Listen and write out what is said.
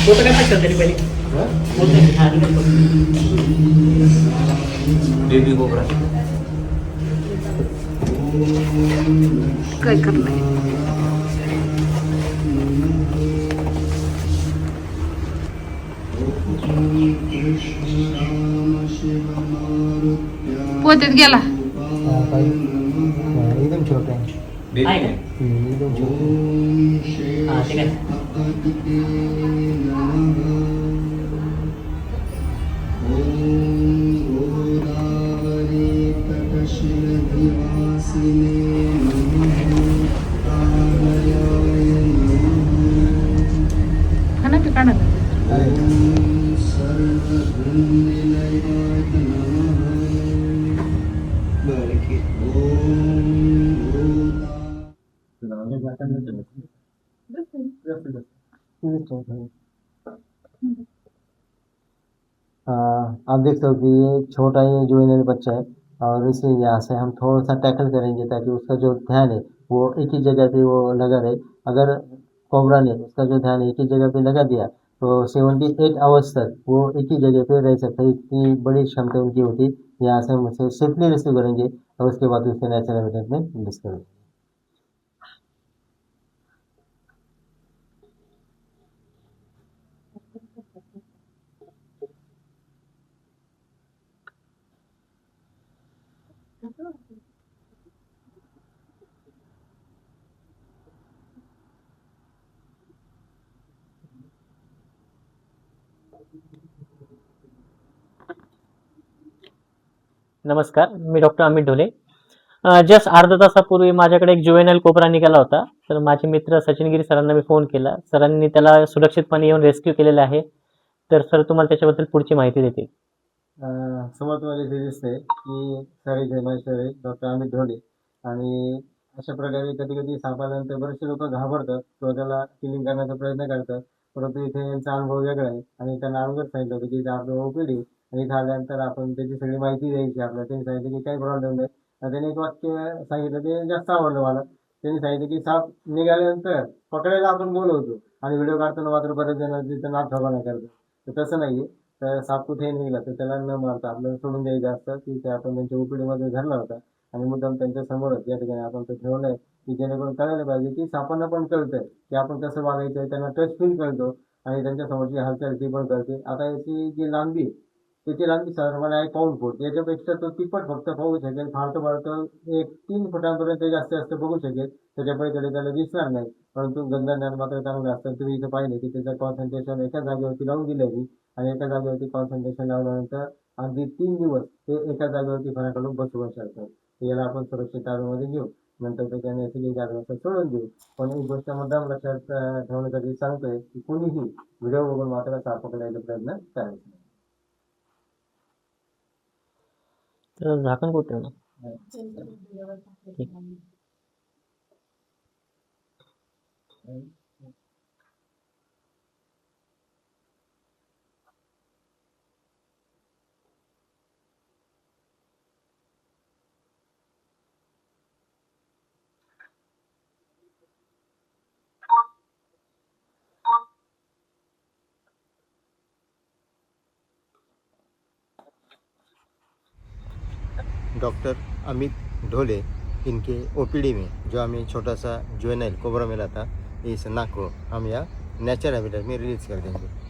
बोलतो काय पाहिजे तरी पहिले बेबी कोबरा काय करणार पोत्यात गेला एकदम छोटे आहे. बेबी आहे आहे. का एकदम छोटे. हां ठीक आहे खाना पे काढा आप देख सकते हो कि ये छोटा ही जुवेनाइल बच्चा है और इसे यहाँ से हम थोड़ा सा टैकल करेंगे ताकि उसका जो ध्यान है वो एक ही जगह पे वो लगा रहे. अगर कोबरा ने उसका जो ध्यान एक ही जगह पे लगा दिया तो 78 आवर्स तक वो एक ही जगह पे रह सकता है. इतनी बड़ी क्षमता उनकी होती. यहाँ से हम उसे सेफली रेस्क्यू करेंगे और उसके बाद उसे नेचुरल हैबिटेट में रिलीज करेंगे. नमस्कार, मी डॉक्टर अमित ढोले. जस्ट अर्धा तासापूर्वी माझ्याकडे एक जुवेनाइल कोबरा निघाला होता. तर माझे मित्र सचिनगिरी सरांना मी फोन केला. सरांनी त्याला सुरक्षितपणे येऊन रेस्क्यू केलेलं आहे. तर सर तुम्हाला त्याच्याबद्दल पुढची माहिती देतील. समोर तुम्हाला इथे दिसतंय की सर इथे माझे सर आहे डॉक्टर अमित ढोले. आणि अशा प्रकारे कधी कधी सापानंतर बरेचसे लोक घाबरतात किंवा त्याला किलिंग करण्याचा प्रयत्न करतात. परंतु इथे यांचा अनुभव वेगळा आहे आणि त्यांना अगोदर सांगितलं होतं की इथे आपलं ओपीडी आणि इथे आल्यानंतर आपण त्याची सगळी माहिती द्यायची आपल्याला. त्यांनी सांगितलं की काही प्रॉब्लेम नाही. त्यांनी एक वाक्य सांगितलं ते जास्त आवडलं मला. त्यांनी सांगितलं की साप निघाल्यानंतर पकडायला आपण बोलवतो आणि व्हिडिओ काढताना मात्र बरेच जण तिथं नागठोकाणा करतात. तर तसं नाही आहे. तर साप कुठेही निघाला तर त्याला न मारता आपल्याला सोडून द्यायचं असतं की ते आपण त्यांच्या ओपीडीमध्ये धरला होता आणि मुद्दाम त्यांच्या समोरच या ठिकाणी आपण ते ठेवलंय की जेणेकरून कळायला पाहिजे की सापांना पण कळतंय की आपण कसं वागायचं. त्यांना टच फील कळतो आणि त्यांच्या समोरची हालचाल ती पण कळते. आता याची जी लांबी त्याची लांबी साधारणपणे आहे 1 फूट. याच्यापेक्षा तो तिप्पट फक्त बघू शकेल. फार तर फार तर 3 फुटांपर्यंत जास्तीत जास्त बघू शकेल. त्याच्या पलीकडे त्याला दिसणार नाही. परंतु गंधज्ञान मात्र चांगलं असतं. तुम्ही इथं पाहिले की त्याचं कॉन्सन्ट्रेशन एका जागेवरती लावून दिलं आणि एका जागेवरती कॉन्सन्ट्रेशन लावल्यानंतर अगदी 3 दिवस ते एका जागेवरती फणाकडून बसवू शकतात. याला आपण सुरक्षित ताब्यामध्ये घेऊ. नंतर त्याच्या नैसर्गिक जागेवर सोडून देऊ. पण एक गोष्ट मुद्दाम लक्षात ठेवण्यासाठी सांगतोय की कुणीही व्हिडिओ बघून मात्र साप पकडायचा प्रयत्न करायचा नाही. तर झाकण कुठे ठेवणार? ठीक. डॉक्टर अमित ढोले इनके ओपीडी में जो हमें छोटा सा जुवेनाइल कोबरा मिला था इस नाक को हम यहाँ नेचर हैबिटेट में रिलीज़ कर देंगे.